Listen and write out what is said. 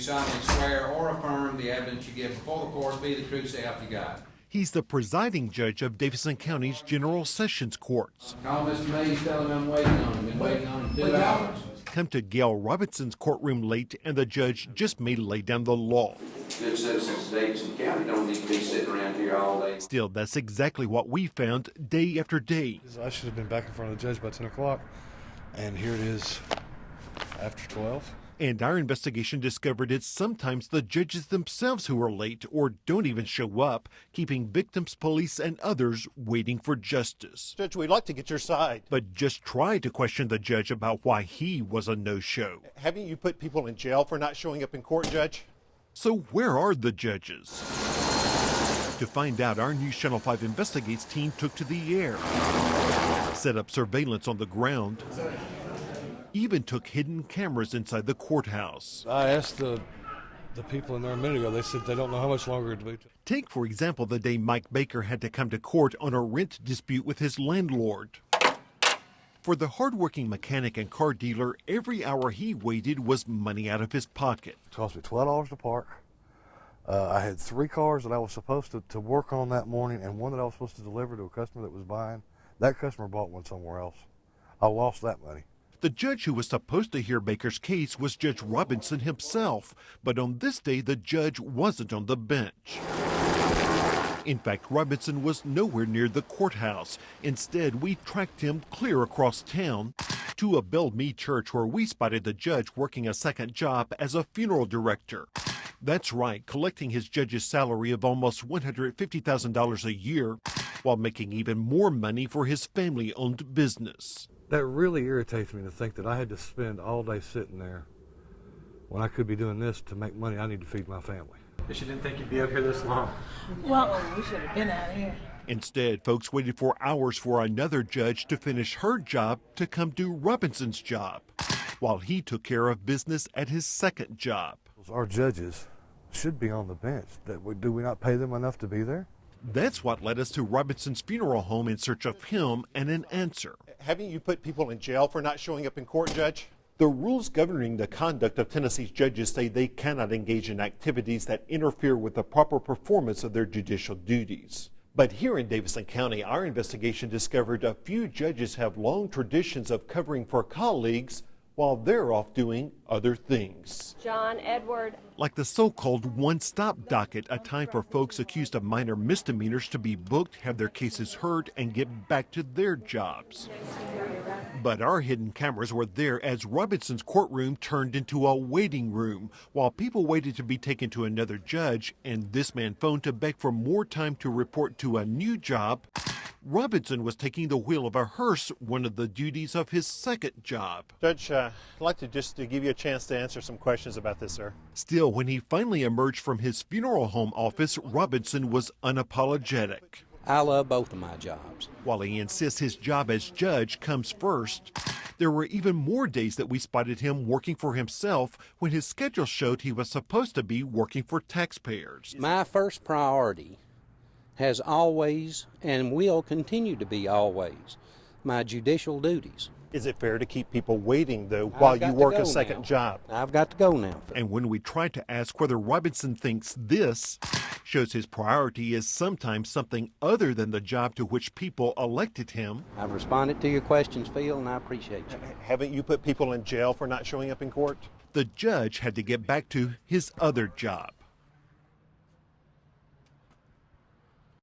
solemnly swear or affirm the evidence you give before the court be the truth, so help you God. He's the presiding judge of Davidson County's General Sessions Courts. Call Mr. Mays, tell him I'm waiting on him. Been waiting on him 2 hours. Come to Gale Robinson's courtroom late, and the judge just may lay down the law. Good citizens of Davidson County don't need to be sitting around here all day. Still, that's exactly what we found day after day. I should have been back in front of the judge by 10 o'clock, and here it is after 12. And our investigation discovered it's sometimes the judges themselves who are late or don't even show up, keeping victims, police, and others waiting for justice. Judge, we'd like to get your side. But just try to question the judge about why he was a no-show. Haven't you put people in jail for not showing up in court, Judge? So where are the judges? To find out, our News Channel 5 Investigates team took to the air, set up surveillance on the ground, even took hidden cameras inside the courthouse. I asked the people in there a minute ago. They said they don't know how much longer it'll be. Take, for example, the day Mike Baker had to come to court on a rent dispute with his landlord. For the hardworking mechanic and car dealer, every hour he waited was money out of his pocket. It cost me $12 to park. I had 3 cars that I was supposed to work on that morning and one that I was supposed to deliver to a customer that was buying. That customer bought one somewhere else. I lost that money. The judge who was supposed to hear Baker's case was Judge Robinson himself, but on this day the judge wasn't on the bench. In fact, Robinson was nowhere near the courthouse. Instead, we tracked him clear across town to a Belle Meade church where we spotted the judge working a second job as a funeral director. That's right, collecting his judge's salary of almost $150,000 a year while making even more money for his family-owned business. That really irritates me to think that I had to spend all day sitting there when I could be doing this to make money I need to feed my family. She didn't think you'd be up here this long. Well, we should have been out here. Instead, folks waited for hours for another judge to finish her job to come do Robinson's job, while he took care of business at his second job. Our judges should be on the bench. Do we not pay them enough to be there? That's what led us to Robinson's funeral home in search of him and an answer. Haven't you put people in jail for not showing up in court, Judge? The rules governing the conduct of Tennessee's judges say they cannot engage in activities that interfere with the proper performance of their judicial duties. But here in Davidson County, our investigation discovered a few judges have long traditions of covering for colleagues while they're off doing other things. John Edward. Like the so-called one-stop docket, a time for folks accused of minor misdemeanors to be booked, have their cases heard, and get back to their jobs. But our hidden cameras were there as Robinson's courtroom turned into a waiting room, while people waited to be taken to another judge, and this man phoned to beg for more time to report to a new job. Robinson was taking the wheel of a hearse, one of the duties of his second job. Judge, I'd like to give you a chance to answer some questions about this, sir. Still, when he finally emerged from his funeral home office, Robinson was unapologetic. I love both of my jobs. While he insists his job as judge comes first, there were even more days that we spotted him working for himself when his schedule showed he was supposed to be working for taxpayers. My first priority has always and will continue to be always my judicial duties. Is it fair to keep people waiting, though, while you work a second job? I've got to go now. And when we tried to ask whether Robinson thinks this shows his priority is sometimes something other than the job to which people elected him. I've responded to your questions, Phil, and I appreciate you. Haven't you put people in jail for not showing up in court? The judge had to get back to his other job.